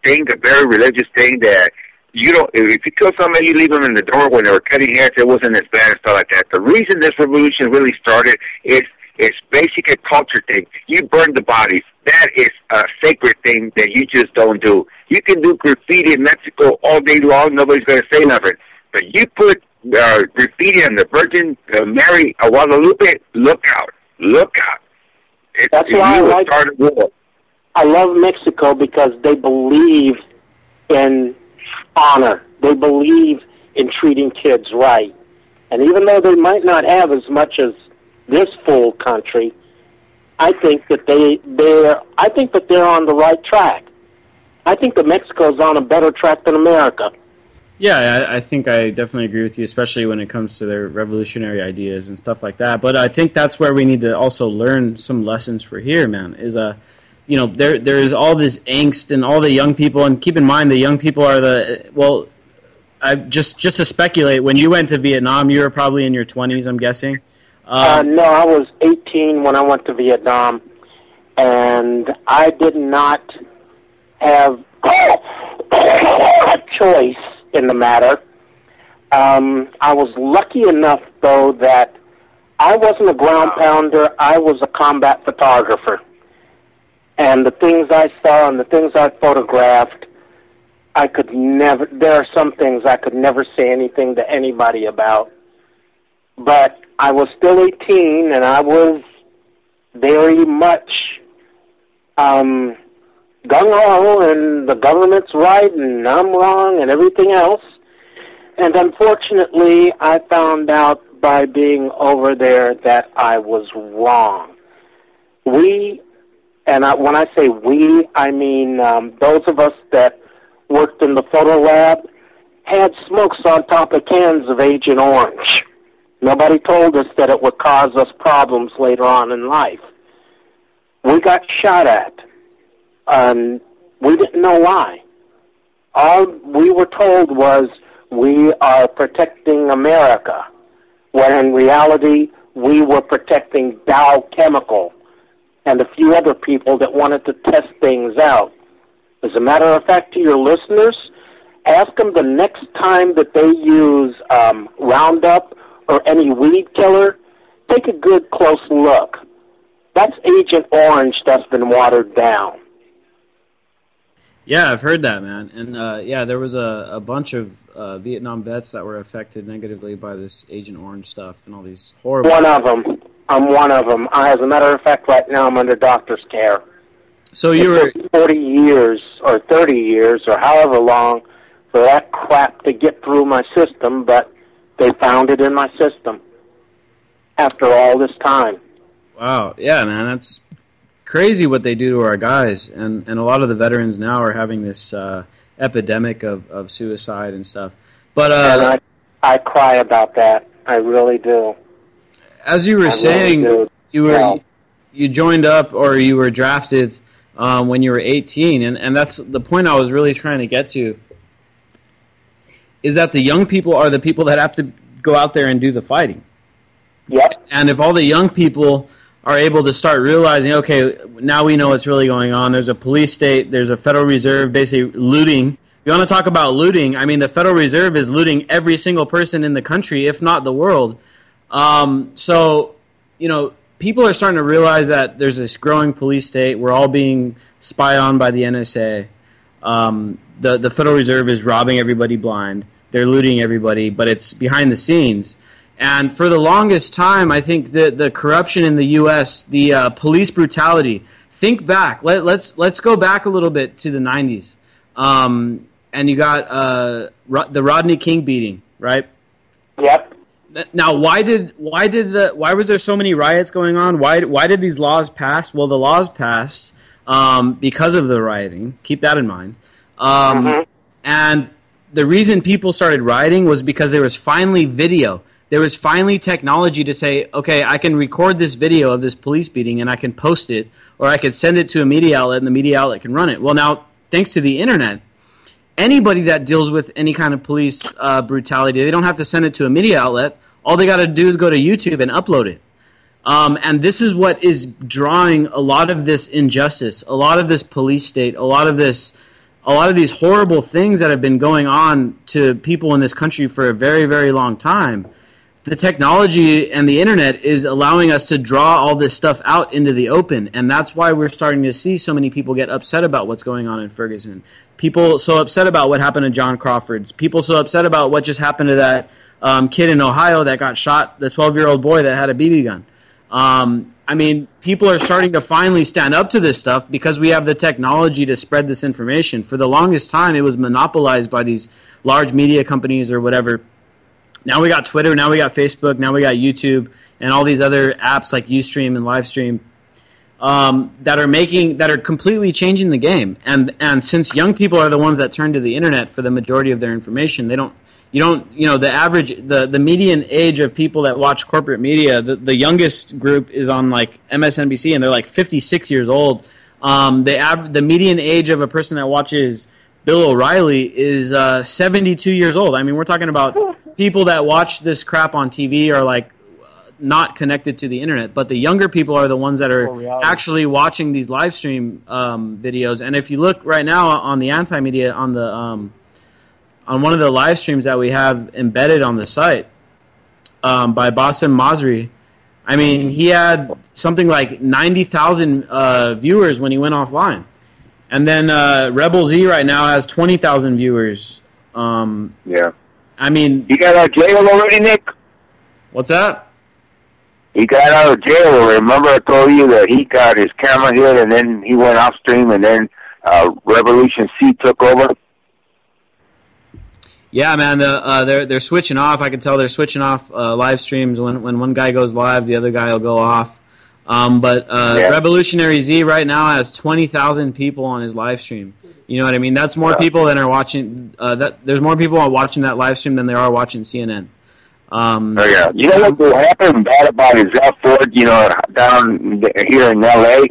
thing, a very religious thing that you don't, if you kill somebody, you leave them in the door when they were cutting heads, it wasn't as bad and stuff like that. The reason this revolution really started is it's basically a culture thing. You burn the bodies. That is a sacred thing that you just don't do. You can do graffiti in Mexico all day long. Nobody's going to say nothing. But you put graffiti on the Virgin Mary of Guadalupe, look out. Look out. That's why I love Mexico, because they believe in honor. They believe in treating kids right. And even though they might not have as much as this full country, I think that they're on the right track. I think that Mexico's on a better track than America. Yeah, I think I definitely agree with you, especially when it comes to their revolutionary ideas and stuff like that. But I think that's where we need to also learn some lessons for here, man. There is all this angst and all the young people, and keep in mind the young people are just to speculate. When you went to Vietnam, you were probably in your 20s, I'm guessing. No, I was 18 when I went to Vietnam, and I did not have a choice in the matter. I was lucky enough, though, that I wasn't a ground pounder. I was a combat photographer. And the things I saw and the things I photographed, there are some things I could never say anything to anybody about. But I was still 18, and I was very much gung-ho, and the government's right, and I'm wrong, and everything else. And unfortunately, I found out by being over there that I was wrong. When I say we, I mean those of us that worked in the photo lab had smokes on top of cans of Agent Orange. Nobody told us that it would cause us problems later on in life. We got shot at, and we didn't know why. All we were told was we are protecting America, when in reality we were protecting Dow Chemical and a few other people that wanted to test things out. As a matter of fact, to your listeners, ask them the next time that they use Roundup or any weed killer, take a good close look. That's Agent Orange that's been watered down. Yeah, I've heard that, man. And there was a bunch of Vietnam vets that were affected negatively by this Agent Orange stuff and all these horrible... One of them. I'm one of them. As a matter of fact, right now I'm under doctor's care. So you were... 40 years or 30 years or however long for that crap to get through my system, but they found it in my system after all this time. Wow. Yeah, man, that's crazy what they do to our guys. And a lot of the veterans now are having this epidemic of suicide and stuff. But and I cry about that. I really do. As you were saying, you joined up or you were drafted when you were 18, and that's the point I was really trying to get to, is that the young people are the people that have to go out there and do the fighting. Yep. And if all the young people are able to start realizing, okay, now we know what's really going on, there's a police state, there's a Federal Reserve basically looting. If you want to talk about looting, I mean, the Federal Reserve is looting every single person in the country, if not the world. So, people are starting to realize that there's this growing police state. We're all being spied on by the NSA. The Federal Reserve is robbing everybody blind. They're looting everybody, but it's behind the scenes. And for the longest time, I think the corruption in the U.S., the police brutality. Think back. Let's go back a little bit to the 90s. And you got the Rodney King beating, right? Yep. Now, why was there so many riots going on? Why did these laws pass? Well, the laws passed because of the rioting. Keep that in mind. And the reason people started rioting was because there was finally video. There was finally technology to say, okay, I can record this video of this police beating and I can post it, or I can send it to a media outlet and the media outlet can run it. Well, now, thanks to the internet, anybody that deals with any kind of police brutality, they don't have to send it to a media outlet. All they got to do is go to YouTube and upload it. And this is what is drawing a lot of this injustice, a lot of this police state, a lot of these horrible things that have been going on to people in this country for a very, very long time. The technology and the internet is allowing us to draw all this stuff out into the open, and that's why we're starting to see so many people get upset about what's going on in Ferguson. People so upset about what happened to John Crawford's. People so upset about what just happened to that kid in Ohio that got shot, the 12-year-old boy that had a BB gun. I mean, people are starting to finally stand up to this stuff because we have the technology to spread this information. For the longest time, it was monopolized by these large media companies or whatever. Now we got Twitter, now we got Facebook, now we got YouTube, and all these other apps like Ustream and Livestream that are completely changing the game. And since young people are the ones that turn to the internet for the majority of their information, the median age of people that watch corporate media, the youngest group is on like MSNBC, and they're like 56 years old. The median age of a person that watches Bill O'Reilly is 72 years old. I mean, we're talking about people that watch this crap on TV are like not connected to the internet, but the younger people are the ones that are actually watching these live stream videos. And if you look right now on the anti-media, on the on one of the live streams that we have embedded on the site by Bassem Masri, I mean, he had something like 90,000 viewers when he went offline. And then Rebel Z right now has 20,000 viewers. Yeah. I mean... You got out of jail already, Nick? What's that? He got out of jail. Remember I told you that he got his camera hit and then he went off stream and then Revolution C took over? Yeah, man, they're switching off. I can tell they're switching off live streams. When one guy goes live, the other guy will go off. Revolutionary Z right now has 20,000 people on his live stream. You know what I mean? That's more people than are watching. There's more people watching that live stream than there are watching CNN. You know what happened bad about his Ford? You know, down here in L.A.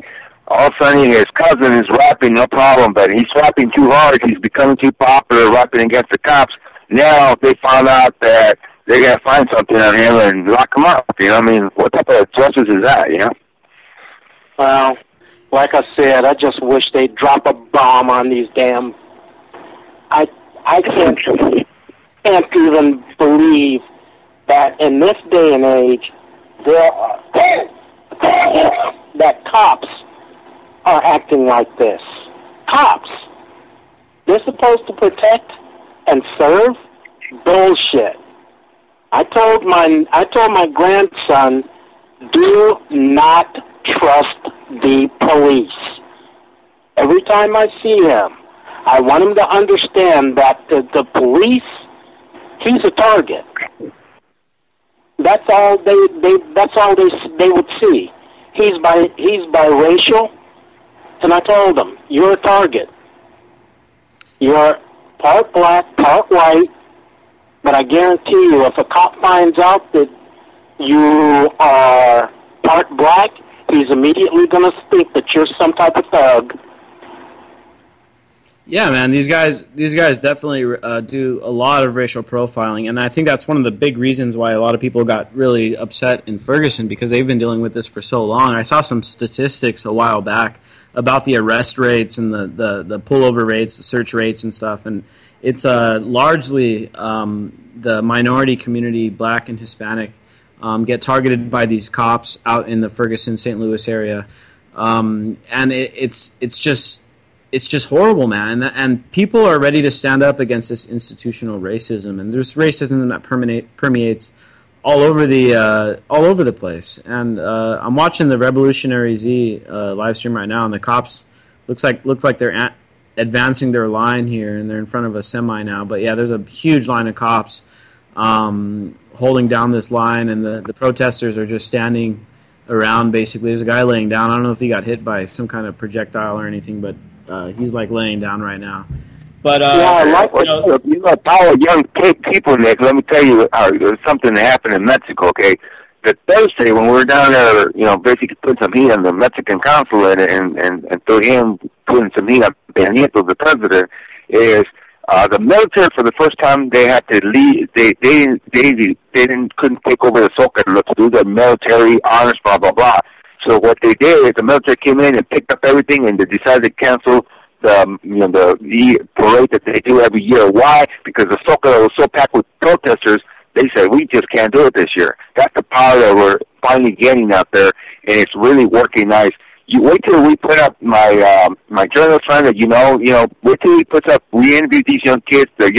All of a sudden, his cousin is rapping, no problem, but he's rapping too hard. He's becoming too popular, rapping against the cops. Now they found out that they're gonna find something on him and lock him up. You know, I mean, what type of justice is that? You know? Well, like I said, I just wish they'd drop a bomb on these damn. I can't even believe that in this day and age, there are that cops are acting like this. Cops, they're supposed to protect and serve. Bullshit. I told my grandson, do not trust the police. Every time I see him, I want him to understand that the police, he's a target. That's all they would see. He's biracial, and I told him, you're a target. You're part black, part white, but I guarantee you, if a cop finds out that you are part black, he's immediately going to think that you're some type of thug. Yeah, man, these guys definitely do a lot of racial profiling, and I think that's one of the big reasons why a lot of people got really upset in Ferguson, because they've been dealing with this for so long. I saw some statistics a while back about the arrest rates and the pullover rates, the search rates and stuff, and it's largely the minority community, black and Hispanic, get targeted by these cops out in the Ferguson, St. Louis area, and it's just horrible, man. And people are ready to stand up against this institutional racism, and there's racism that permeates all over the place. And I'm watching the Revolutionary Z live stream right now, and the cops look like they're advancing their line here, and they're in front of a semi now. But yeah, there's a huge line of cops holding down this line, and the protesters are just standing around. Basically, there's a guy laying down. I don't know if he got hit by some kind of projectile or anything, but he's like laying down right now. But you know, power young people, Nick. Let me tell you something that happened in Mexico. Okay, the Thursday when we were down there, you know, basically putting some heat on the Mexican consulate and through him putting some heat on Nieto, the president, is the military for the first time they had to leave. They couldn't take over the Zócalo to do the military honors, blah blah blah. So what they did is the military came in and picked up everything, and they decided to cancel the parade that they do every year. Why? Because the Zócalo was so packed with protesters. They said, we just can't do it this year. That's the power that we're finally getting out there, and it's really working nice. You wait till we put up my my journalist friend that you know, wait till he puts up. We interviewed these young kids, the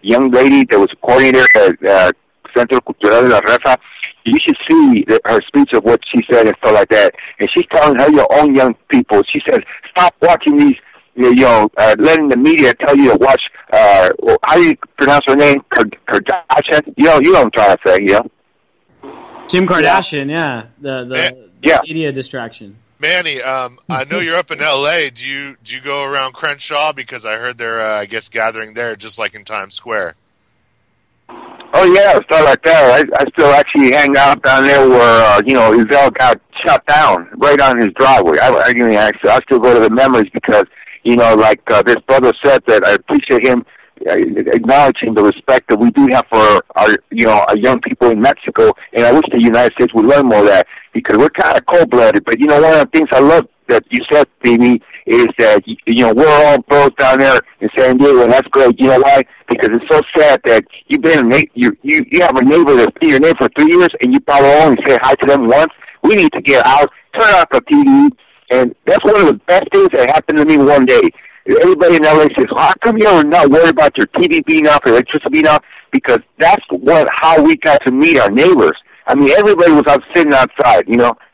young lady that was a coordinator at Centro Cultural de la Raza. You should see her speech of what she outside and stuff like that. And she's telling her your own young people. She says, stop watching these. Letting the media tell you to watch. How do you pronounce her name? Kardashian. You know what I'm trying to say. Yeah. Kim Kardashian. Yeah. The media distraction. Manny, I know you're up in L.A. Do you go around Crenshaw? Because I heard they're, I guess, gathering there just like in Times Square. Oh, yeah, stuff like that. I still actually hang out down there where, Israel got shut down right on his driveway. I still go to the memories because, this brother said that I appreciate him acknowledging the respect that we do have for our young people in Mexico, and I wish the United States would learn more of that because we're kind of cold-blooded. But, one of the things I love that you said, Phoebe, is that, we're all bros down there in San Diego, and that's great. You know why? Because it's so sad that you have a neighbor that's been your neighbor for 3 years, and you probably only say hi to them once. We need to get out, turn off the TV, and that's one of the best things that happened to me one day. Everybody in LA says, how come you're not worried about your TV being off, electricity being off? Because that's how we got to meet our neighbors. I mean, everybody was out sitting outside,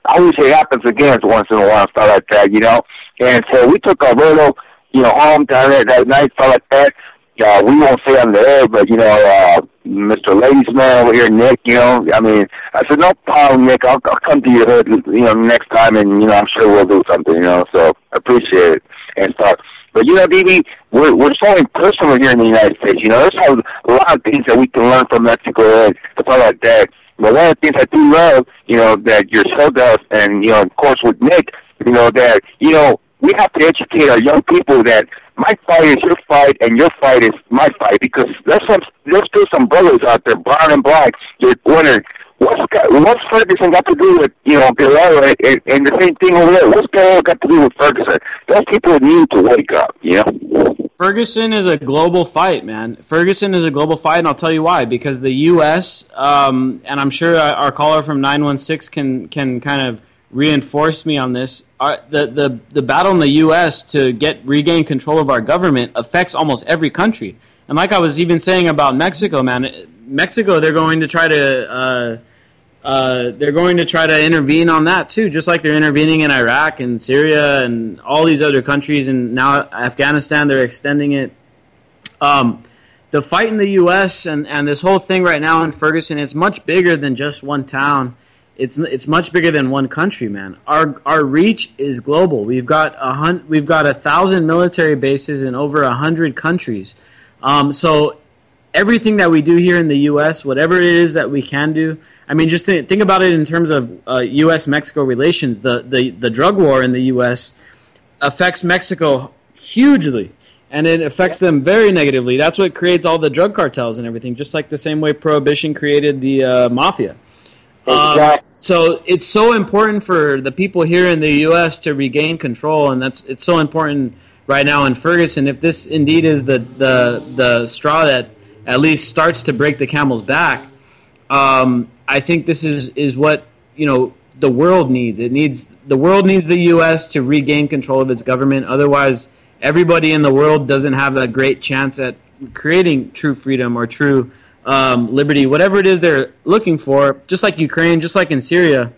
I wish it happens again once in a while, stuff like that, And so we took our little, home down there that night, stuff like that. We won't say on the air, but, Mr. Ladies Man over here, Nick, I said, no problem, Nick, I'll come to your hood, next time, and, I'm sure we'll do something, so I appreciate it and stuff. But, DB, we're so impersonal here in the United States, there's a lot of things that we can learn from Mexico and stuff like that. But one of the things I do love, that your show does, and, of course with Nick, that, we have to educate our young people that my fight is your fight and your fight is my fight, because there's still some brothers out there, brown and black, they're wondering, what's Ferguson got to do with, Guerrero and the same thing over there? What's Guerrero got to do with Ferguson? Those people need to wake up, Ferguson is a global fight, man. Ferguson is a global fight, and I'll tell you why. Because the U.S., and I'm sure our caller from 916 can kind of reinforce me on this, the battle in the U.S. to regain control of our government affects almost every country. And like I was even saying about Mexico, man, Mexico, they're going to try to intervene on that too, just like they're intervening in Iraq and Syria and all these other countries, and now Afghanistan, they're extending it. The fight in the U.S. and this whole thing right now in Ferguson, it's much bigger than just one town. It's much bigger than one country, man. Our reach is global. We've got 1,000 military bases in over 100 countries. So everything that we do here in the U.S., whatever it is that we can do, I mean, just think about it in terms of U.S.-Mexico relations. The drug war in the U.S. affects Mexico hugely, and it affects them very negatively. That's what creates all the drug cartels and everything, just like the same way Prohibition created the mafia. So it's so important for the people here in the U.S. to regain control, and it's so important right now in Ferguson. If this indeed is the straw that at least starts to break the camel's back, I think this is what the world needs. The world needs the U.S. to regain control of its government. Otherwise, everybody in the world doesn't have a great chance at creating true freedom or true liberty, whatever it is they're looking for. Just like Ukraine, just like in Syria,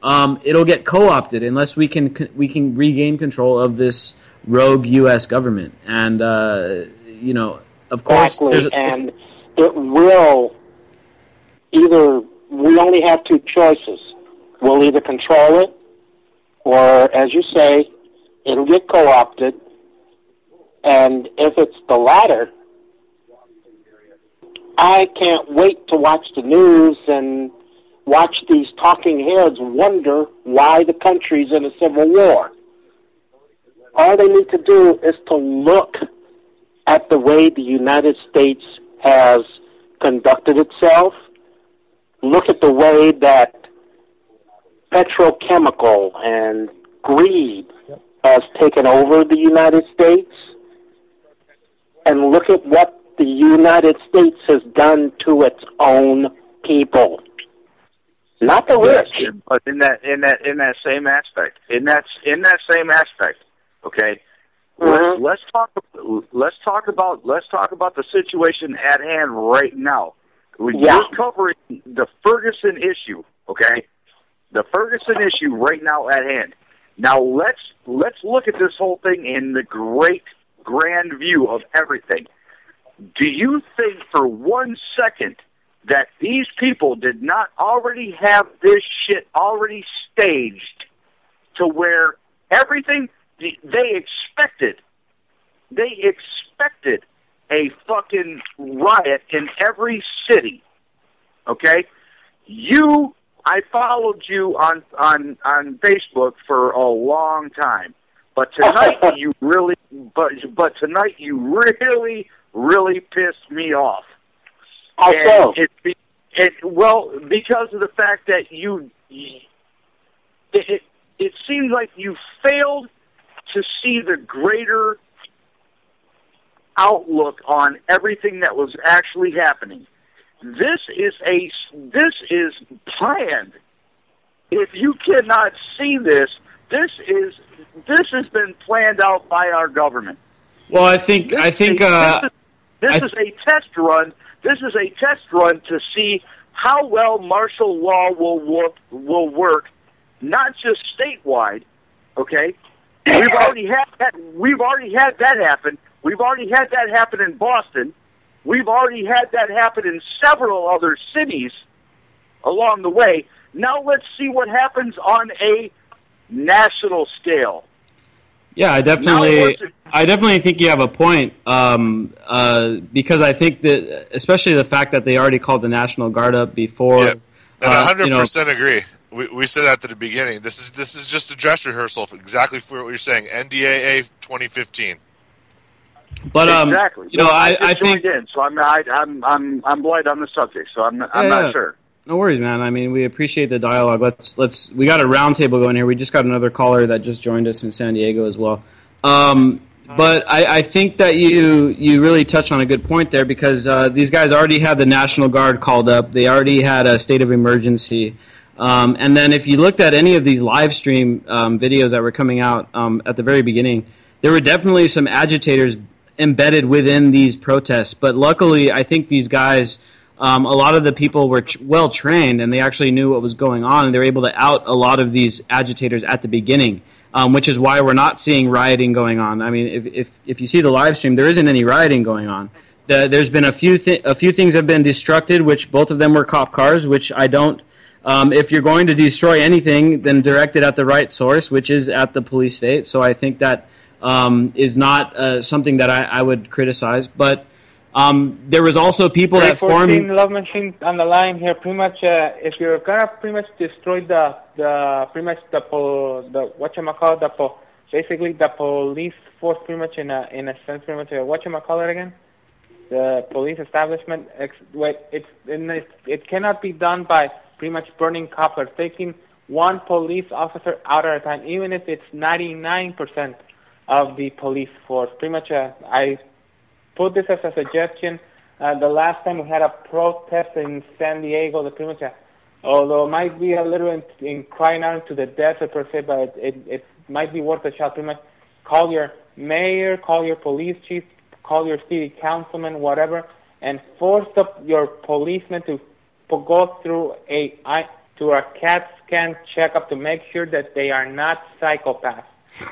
it'll get co-opted unless we can regain control of this rogue U.S. government. And of course, and it will either. We only have two choices. We'll either control it, or, as you say, it'll get co-opted. And if it's the latter, I can't wait to watch the news and watch these talking heads wonder why the country's in a civil war. All they need to do is to look at the way the United States has conducted itself. Look at the way that petrochemical and greed has taken over the United States, and look at what the United States has done to its own people. Not the rich. Yes, but in that same aspect, okay. Mm-hmm. Let's talk about the situation at hand right now. We're covering the Ferguson issue, okay? The Ferguson issue right now at hand. Now let's look at this whole thing in the great grand view of everything. Do you think for 1 second that these people did not already have this shit already staged to where everything they expected a fucking riot in every city? Okay? I followed you on Facebook for a long time, but tonight you really pissed me off. How so? Well, because of the fact that it seems like you failed to see the greater outlook on everything that was actually happening. This is planned. If you cannot see this has been planned out by our government. Well, I think this is a test run. This is a test run to see how well martial law will work, not just statewide. Okay, we've already had that happen. We've already had that happen in Boston. We've already had that happen in several other cities along the way. Now let's see what happens on a national scale. Yeah, I definitely think you have a point, because I think that, especially the fact that they already called the National Guard up before. Yeah, and I 100% agree. We said that at the beginning. This is just a dress rehearsal for exactly for what you're saying. NDAA 2015. But exactly. I think so. I'm blind on the subject, so I'm not sure. No worries, man. I mean, we appreciate the dialogue. Let's. We got a roundtable going here. We just got another caller that just joined us in San Diego as well. But I think that you really touched on a good point there, because these guys already had the National Guard called up. They already had a state of emergency. And then if you looked at any of these live stream videos that were coming out at the very beginning, there were definitely some agitators embedded within these protests. But luckily, I think these guys, a lot of the people were well trained, and they actually knew what was going on, and they were able to out a lot of these agitators at the beginning, which is why we're not seeing rioting going on. I mean, if you see the live stream, there isn't any rioting going on. There's been a few things have been destructed, which both of them were cop cars, which I don't. If you're going to destroy anything, then direct it at the right source, which is at the police state. So I think that is not something that I would criticize. But there was also people that formed... Love Machine on the line here. Pretty much, if you're gonna pretty much destroy basically the police force, pretty much in a sense, pretty much whatchamacallit again? The police establishment. It cannot be done by pretty much burning cops or taking one police officer out at a time, even if it's 99% of the police force. Pretty much, I put this as a suggestion. The last time we had a protest in San Diego, that pretty much, although it might be a little in crying out to the desert per se, but it might be worth a shot. Pretty much, call your mayor, call your police chief, call your city councilman, whatever, and force your policemen to go through a CAT scan checkup to make sure that they are not psychopaths.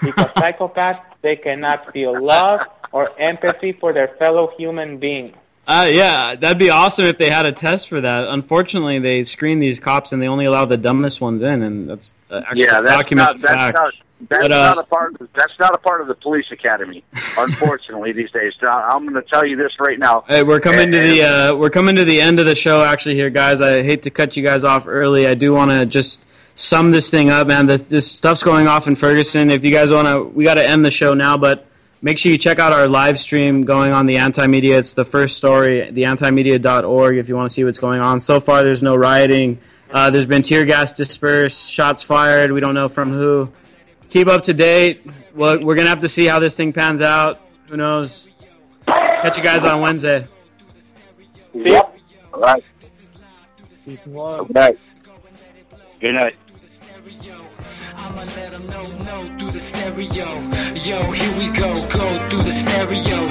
Because psychopaths, they cannot feel love or empathy for their fellow human being. Yeah, that'd be awesome if they had a test for that. Unfortunately, they screen these cops and they only allow the dumbest ones in, and that's actually a documented fact. That's not a part of the police academy, unfortunately, these days. I'm going to tell you this right now. Hey, we're coming to the end of the show, actually, here, guys. I hate to cut you guys off early. I do want to just sum this thing up, man. This stuff's going off in Ferguson. If you guys want to, we got to end the show now, but make sure you check out our live stream going on the Anti-Media. It's the first story, theantimedia.org, if you want to see what's going on. So far, there's no rioting. There's been tear gas dispersed, shots fired. We don't know from who. Keep up to date. We're going to have to see how this thing pans out. Who knows? Catch you guys on Wednesday. Yep. All right. Peace and love. Good night. Good night. I'ma let them know through the stereo. Yo, here we go through the stereo.